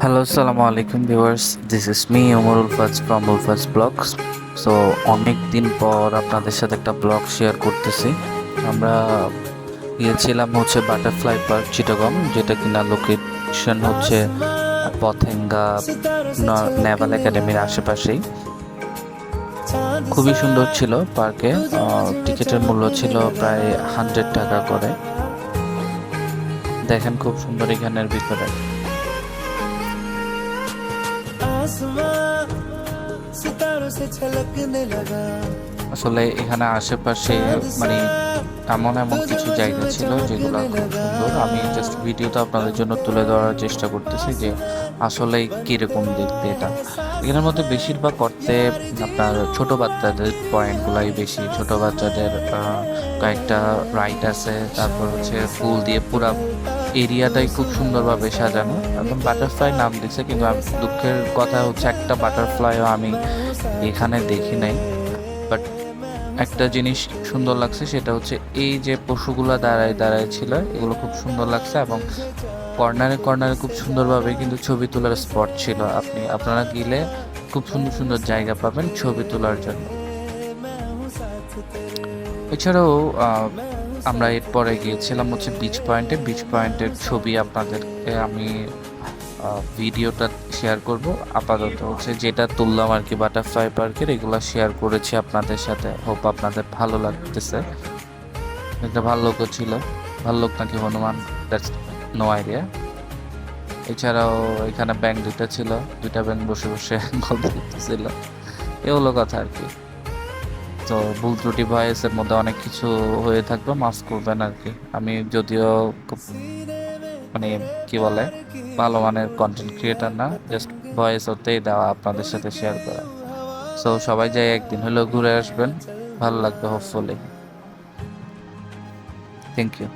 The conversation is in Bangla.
হ্যালো, আসসালামু আলাইকুম viewers. This is me Omar Ulfaz from Ulfaz blogs. So অনেক দিন পর আপনাদের সাথে একটা ব্লগ শেয়ার করতেছি। আমরা গিয়েছিলাম হচ্ছে বাটারফ্লাই পার্ক চিটাগং, যেটা কিনা লোকেশন হচ্ছে পতেঙ্গা নেভাল একাডেমির আশেপাশেই। খুবই সুন্দর ছিল পার্কে। টিকিটের মূল্য ছিল প্রায় 100 টাকা করে। দেখেন খুব সুন্দর এখানের ভিতরে। আসলে এখানে আশেপাশে মানে এমন এমন কিছু জায়গা ছিল যেগুলো খুব সুন্দর। আমি জাস্ট ভিডিওতে আপনাদের জন্য তুলে ধরার চেষ্টা করতেছি যে আসলে কিরকম দেখতে এটা। এখানের মধ্যে বেশিরভাগ করতে আপনার ছোট বাচ্চাদের পয়েন্টগুলাই বেশি। ছোট বাচ্চাদের কয়েকটা রাইড আছে, তারপর হচ্ছে ফুল দিয়ে পুরা এরিয়াটাই খুব সুন্দরভাবে সাজানো। এবং বাটারফ্লাই নাম দিচ্ছে, কিন্তু দুঃখের কথা হচ্ছে একটা বাটারফ্লাইও আমি এখানে দেখি নাই। বাট একটা জিনিস সুন্দর লাগছে, সেটা হচ্ছে এই যে পশুগুলো দাঁড়ায় দাঁড়ায় ছিল, এগুলো খুব সুন্দর লাগছে। এবং কর্নারে কর্নারে খুব সুন্দরভাবে কিন্তু ছবি তোলার স্পট ছিল। আপনারা গেলে খুব সুন্দর সুন্দর জায়গা পাবেন ছবি তোলার জন্য। এছাড়াও আমরা এরপরে গিয়েছিলাম হচ্ছে বিচ পয়েন্টে। বিচ পয়েন্টের ছবি আপনাদেরকে আমি ভিডিওটা শেয়ার করব। আপাতত হচ্ছে যেটা তুললাম আর কি বাটারফ্লাই পার্কের, এগুলো শেয়ার করেছি আপনাদের সাথে। হোপ আপনাদের ভালো লাগতেছে। একটা ভাল্লুকও ছিল, ভাল্লুক নাকি হনুমান, দ্যাটস নো আইডিয়া। এছাড়াও এখানে ব্যাঙ দুইটা ছিল, দুইটা ব্যাঙ বসে বসে গল্প করতেছিল। এ হলো কথা আর কি। তো ভুল ত্রুটি ভয়েসের মধ্যে অনেক কিছু হয়ে থাকবে, মাফ করবেন আর কি। আমি যদিও খুব মানে কি বলে ভালো মানের কন্টেন্ট ক্রিয়েটার না, জাস্ট ভয়েস ওতেই দেওয়া, আপনাদের সাথে শেয়ার করা। সো সবাই যাই একদিন হলেও ঘুরে আসবেন, ভালো লাগবে হোপফুলি। Thank you.